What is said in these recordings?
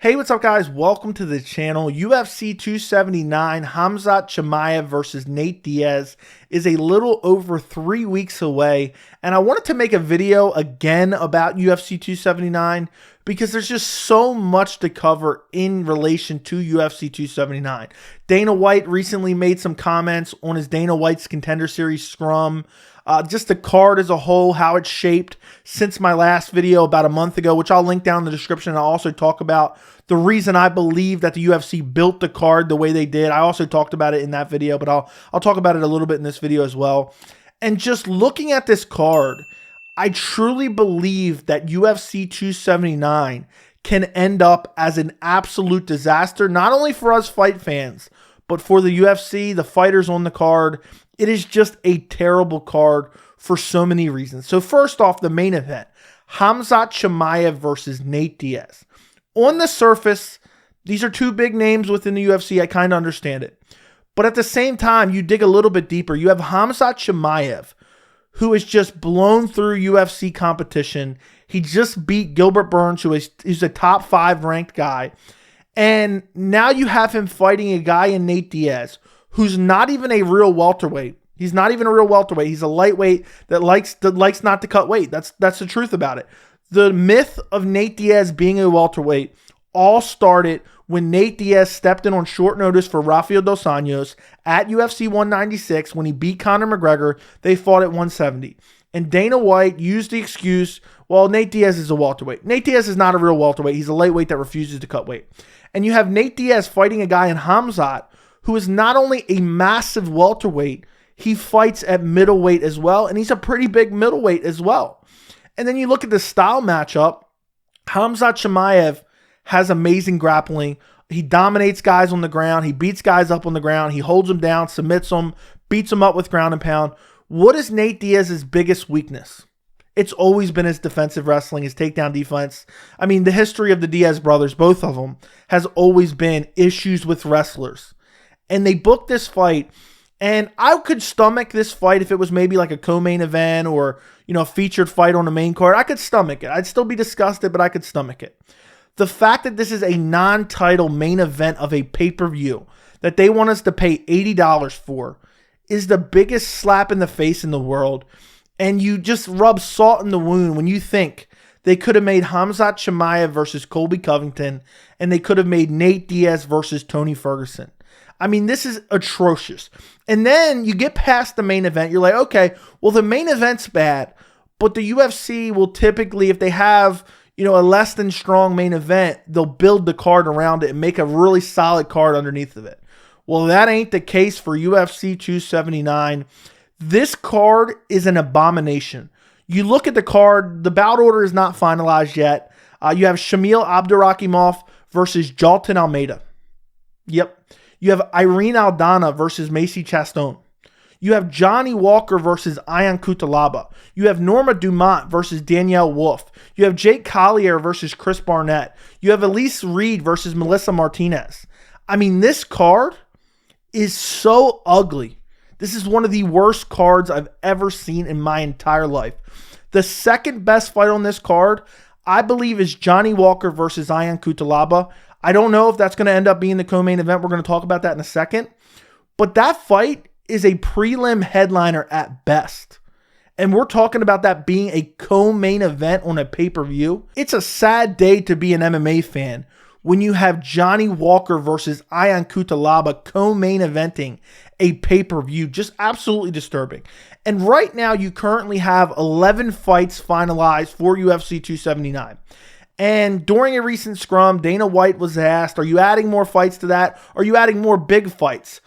Hey, what's up, guys? Welcome to the channel. UFC 279, Khamzat Chimaev versus Nate Diaz is a little over 3 weeks away, and I wanted to make a video again about UFC 279 because there's just so much to cover in relation to UFC 279. Dana White recently made some comments on his Dana White's Contender Series scrum. Just the card as a whole, how it's shaped since my last video about a month ago, which I'll link down in the description. I'll also talk about the reason I believe that the UFC built the card the way they did. I also talked about it in that video, but I'll talk about it a little bit in this video as well. And just looking at this card, I truly believe that UFC 279 can end up as an absolute disaster, not only for us fight fans, but for the UFC, the fighters on the card. It is just a terrible card for so many reasons. So first off, the main event, Khamzat Chimaev versus Nate Diaz. On the surface, these are two big names within the UFC. I kind of understand it. But at the same time, you dig a little bit deeper. You have Khamzat Chimaev, who has just blown through UFC competition. He just beat Gilbert Burns, who's a top 5 ranked guy. And now you have him fighting a guy in Nate Diaz, who's not even a real welterweight. He's not even a real welterweight. He's a lightweight that likes not to cut weight. That's the truth about it. The myth of Nate Diaz being a welterweight all started when Nate Diaz stepped in on short notice for Rafael dos Anjos at UFC 196 when he beat Conor McGregor. They fought at 170. And Dana White used the excuse, well, Nate Diaz is a welterweight. Nate Diaz is not a real welterweight. He's a lightweight that refuses to cut weight. And you have Nate Diaz fighting a guy in Khamzat who is not only a massive welterweight, he fights at middleweight as well, and he's a pretty big middleweight as well. And then you look at the style matchup, Khamzat Chimaev has amazing grappling. He dominates guys on the ground. He beats guys up on the ground. He holds them down, submits them, beats them up with ground and pound. What is Nate Diaz's biggest weakness? It's always been his defensive wrestling, his takedown defense. I mean, the history of the Diaz brothers, both of them, has always been issues with wrestlers. And they booked this fight, and I could stomach this fight if it was maybe like a co-main event or, a featured fight on the main card. I could stomach it. I'd still be disgusted, but I could stomach it. The fact that this is a non-title main event of a pay-per-view that they want us to pay $80 for is the biggest slap in the face in the world. And you just rub salt in the wound when you think they could have made Khamzat Chimaev versus Colby Covington, and they could have made Nate Diaz versus Tony Ferguson. I mean, this is atrocious. And then you get past the main event. You're like, okay, well, the main event's bad, but the UFC will typically, if they have, a less than strong main event, they'll build the card around it and make a really solid card underneath of it. Well, that ain't the case for UFC 279. This card is an abomination. You look at the card, the bout order is not finalized yet. You have Shamil Abdurakhimov versus Jalton Almeida. Yep. You have Irene Aldana versus Macy Chaston. You have Johnny Walker versus Ion Cutelaba. You have Norma Dumont versus Danielle Wolf. You have Jake Collier versus Chris Barnett. You have Elise Reed versus Melissa Martinez. I mean, this card is so ugly. This is one of the worst cards I've ever seen in my entire life. The second best fight on this card, I believe, is Johnny Walker versus Ion Cutelaba. I don't know if that's going to end up being the co-main event. We're going to talk about that in a second. But that fight is a prelim headliner at best. And we're talking about that being a co-main event on a pay-per-view. It's a sad day to be an MMA fan when you have Johnny Walker versus Ion Cutelaba co-main eventing a pay-per-view. Just absolutely disturbing. And right now you currently have 11 fights finalized for UFC 279. And during a recent scrum, Dana White was asked, are you adding more fights to that? Are you adding more big fights?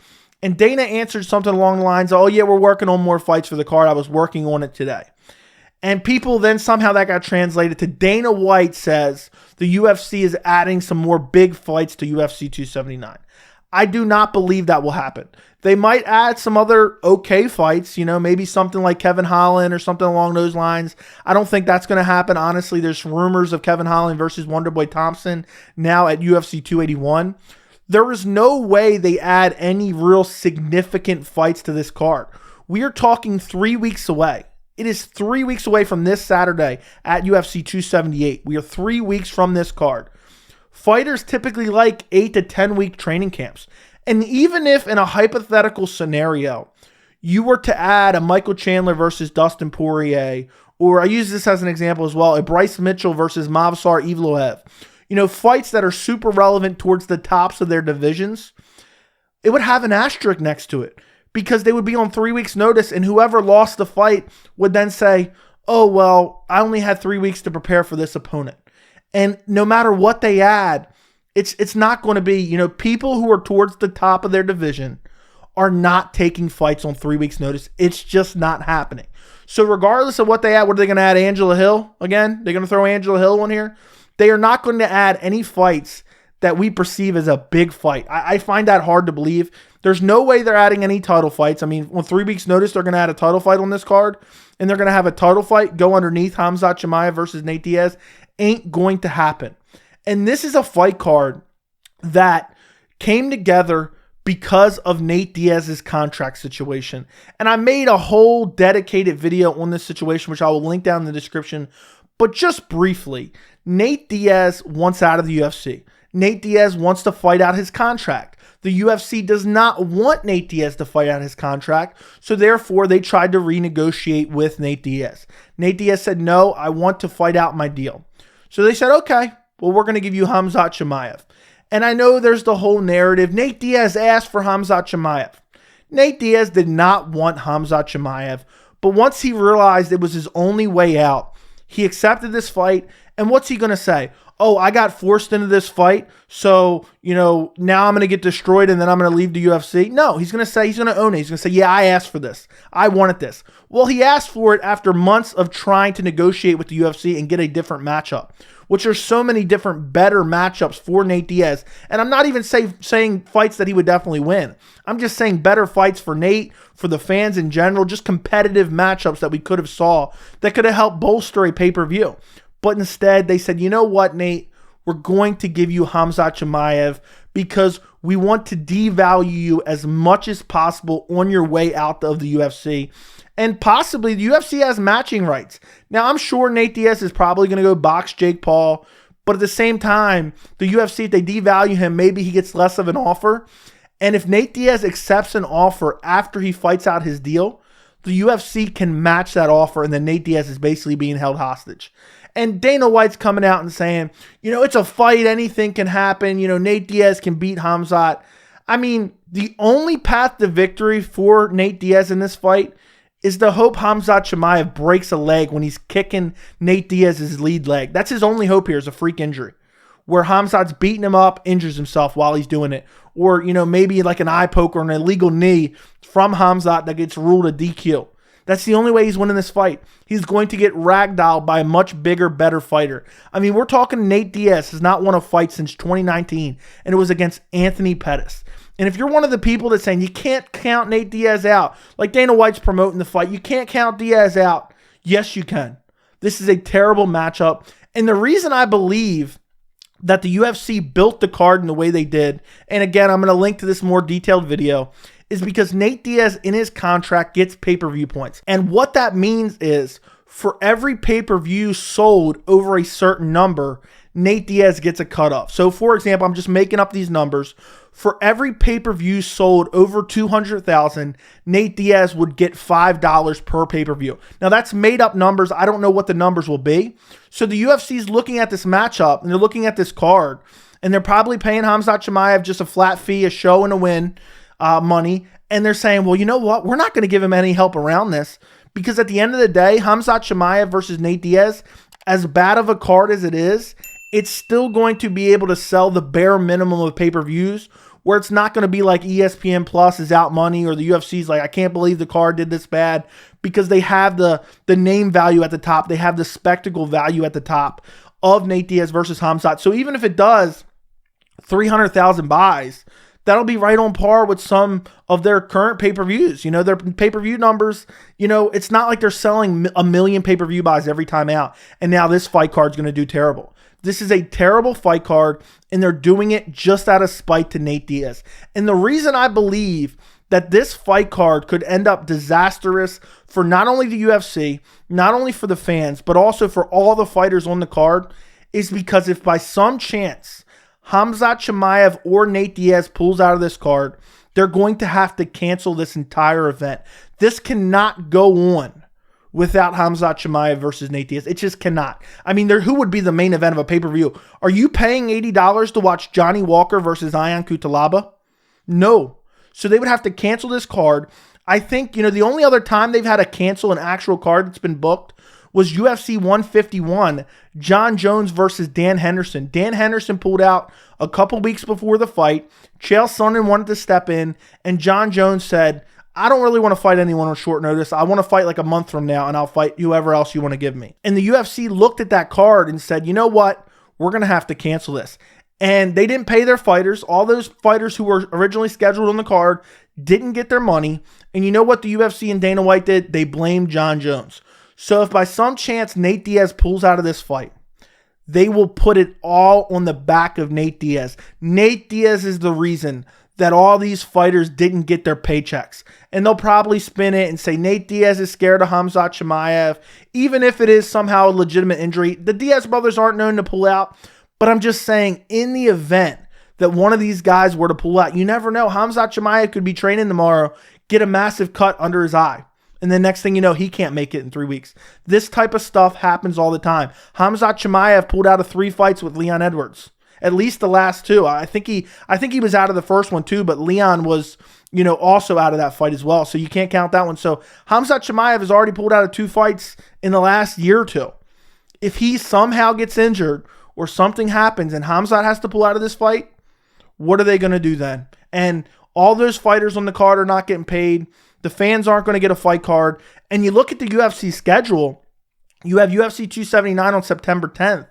And Dana answered something along the lines, oh yeah, we're working on more fights for the card. I was working on it today. And people then somehow that got translated to Dana White says the UFC is adding some more big fights to UFC 279. I do not believe that will happen. They might add some other okay fights, maybe something like Kevin Holland or something along those lines. I don't think that's going to happen. Honestly, there's rumors of Kevin Holland versus Wonderboy Thompson now at UFC 281. There is no way they add any real significant fights to this card. We are talking 3 weeks away. It is 3 weeks away from this Saturday at UFC 278. We are 3 weeks from this card. fighters typically like 8 to 10 week training camps. And even if in a hypothetical scenario, you were to add a Michael Chandler versus Dustin Poirier, or I use this as an example as well, a Bryce Mitchell versus Movsar Evloev, fights that are super relevant towards the tops of their divisions, it would have an asterisk next to it because they would be on 3 weeks notice, and whoever lost the fight would then say, oh, well, I only had 3 weeks to prepare for this opponent. And no matter what they add, it's not going to be, people who are towards the top of their division are not taking fights on 3 weeks notice. It's just not happening. So regardless of what they add, what are they going to add? Angela Hill again? They're going to throw Angela Hill on here? They are not going to add any fights that we perceive as a big fight. I find that hard to believe. There's no way they're adding any title fights. I mean, on 3 weeks notice, they're going to add a title fight on this card, and they're going to have a title fight go underneath Khamzat Chimaev versus Nate Diaz. Ain't going to happen. And this is a fight card that came together because of Nate Diaz's contract situation. And I made a whole dedicated video on this situation, which I will link down in the description. But just briefly, Nate Diaz wants out of the UFC. Nate Diaz wants to fight out his contract. The UFC does not want Nate Diaz to fight out his contract, so therefore they tried to renegotiate with Nate Diaz. Nate Diaz said, no, I want to fight out my deal. So they said, okay, well, we're going to give you Khamzat Chimaev. And I know there's the whole narrative. Nate Diaz asked for Khamzat Chimaev. Nate Diaz did not want Khamzat Chimaev, but once he realized it was his only way out, he accepted this fight. And what's he going to say? Oh, I got forced into this fight, so, now I'm going to get destroyed and then I'm going to leave the UFC. No, he's going to say, he's going to own it. He's going to say, yeah, I asked for this. I wanted this. Well, he asked for it after months of trying to negotiate with the UFC and get a different matchup, which are so many different better matchups for Nate Diaz. And I'm not even saying fights that he would definitely win. I'm just saying better fights for Nate, for the fans in general, just competitive matchups that we could have saw that could have helped bolster a pay-per-view. But instead, they said, you know what, Nate? We're going to give you Khamzat Chimaev because we want to devalue you as much as possible on your way out of the UFC. And possibly the UFC has matching rights. Now, I'm sure Nate Diaz is probably going to go box Jake Paul. But at the same time, the UFC, if they devalue him, maybe he gets less of an offer. And if Nate Diaz accepts an offer after he fights out his deal, the UFC can match that offer, and then Nate Diaz is basically being held hostage. And Dana White's coming out and saying, it's a fight, anything can happen. Nate Diaz can beat Khamzat. I mean, the only path to victory for Nate Diaz in this fight is to hope Khamzat Chimaev breaks a leg when he's kicking Nate Diaz's lead leg. That's his only hope here, is a freak injury, where Khamzat's beating him up, injures himself while he's doing it. Or, maybe like an eye poke or an illegal knee from Khamzat that gets ruled a DQ. That's the only way he's winning this fight. He's going to get ragdolled by a much bigger, better fighter. I mean, we're talking Nate Diaz has not won a fight since 2019, and it was against Anthony Pettis. And if you're one of the people that's saying you can't count Nate Diaz out, like Dana White's promoting the fight, you can't count Diaz out. Yes, you can. This is a terrible matchup. And the reason I believe that the UFC built the card in the way they did, and again, I'm going to link to this more detailed video, is because Nate Diaz in his contract gets pay-per-view points. And what that means is for every pay-per-view sold over a certain number, Nate Diaz gets a cutoff. So for example, I'm just making up these numbers. For every pay-per-view sold over 200,000, Nate Diaz would get $5 per pay-per-view. Now that's made up numbers. I don't know what the numbers will be. So the UFC is looking at this matchup and they're looking at this card and they're probably paying Khamzat Chimaev just a flat fee, a show and a win money. And they're saying, well, you know what? We're not going to give him any help around this because at the end of the day, Khamzat Chimaev versus Nate Diaz, as bad of a card as it is, it's still going to be able to sell the bare minimum of pay-per-views where it's not going to be like ESPN Plus is out money or the UFC's like, I can't believe the card did this bad, because they have the name value at the top. They have the spectacle value at the top of Nate Diaz versus Khamzat. So even if it does 300,000 buys, that'll be right on par with some of their current pay-per-views. Their pay-per-view numbers, it's not like they're selling a million pay-per-view buys every time out. And now this fight card's going to do terrible. This is a terrible fight card, and they're doing it just out of spite to Nate Diaz. And the reason I believe that this fight card could end up disastrous for not only the UFC, not only for the fans, but also for all the fighters on the card is because if by some chance Khamzat Chimaev or Nate Diaz pulls out of this card, they're going to have to cancel this entire event. This cannot go on without Khamzat Chimaev versus Nate Diaz. It just cannot. I mean, who would be the main event of a pay-per-view? Are you paying $80 to watch Johnny Walker versus Ion Cutelaba? No. So they would have to cancel this card. I think, the only other time they've had to cancel an actual card that's been booked was UFC 151, John Jones versus Dan Henderson. Dan Henderson pulled out a couple weeks before the fight. Chael Sonnen wanted to step in, and John Jones said, I don't really want to fight anyone on short notice. I want to fight like a month from now, and I'll fight whoever else you want to give me. And the UFC looked at that card and said, you know what? We're going to have to cancel this. And they didn't pay their fighters. All those fighters who were originally scheduled on the card didn't get their money. And you know what the UFC and Dana White did? They blamed John Jones. So if by some chance Nate Diaz pulls out of this fight, they will put it all on the back of Nate Diaz. Nate Diaz is the reason that all these fighters didn't get their paychecks. And they'll probably spin it and say Nate Diaz is scared of Khamzat Chimaev. Even if it is somehow a legitimate injury, the Diaz brothers aren't known to pull out. But I'm just saying, in the event that one of these guys were to pull out, you never know. Khamzat Chimaev could be training tomorrow, get a massive cut under his eye. And then next thing you know, he can't make it in 3 weeks. This type of stuff happens all the time. Khamzat Chimaev pulled out of 3 fights with Leon Edwards. At least the last 2. I think he was out of the first one too, but Leon was, also out of that fight as well. So you can't count that one. So Khamzat Chimaev has already pulled out of 2 fights in the last year or 2. If he somehow gets injured or something happens and Khamzat has to pull out of this fight, what are they going to do then? And all those fighters on the card are not getting paid. The fans aren't going to get a fight card. And you look at the UFC schedule, you have UFC 279 on September 10th.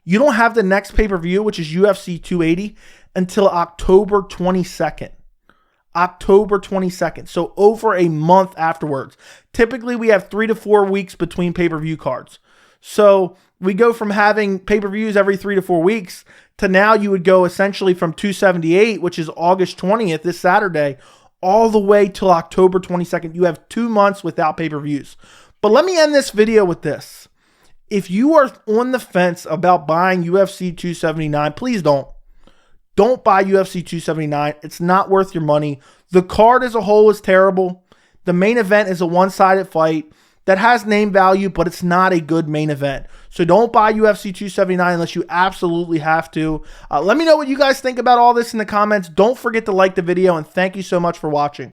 You don't have the next pay-per-view, which is UFC 280, until October 22nd. October 22nd. So over a month afterwards. Typically, we have 3 to 4 weeks between pay-per-view cards. So we go from having pay-per-views every 3 to 4 weeks to now you would go essentially from 278, which is August 20th, this Saturday, all the way till October 22nd. You have 2 months without pay-per-views. But let me end this video with this. If you are on the fence about buying UFC 279, please don't. Don't buy UFC 279. It's not worth your money. The card as a whole is terrible. The main event is a one-sided fight that has name value, but it's not a good main event. So don't buy UFC 279 unless you absolutely have to. Let me know what you guys think about all this in the comments. Don't forget to like the video, and thank you so much for watching.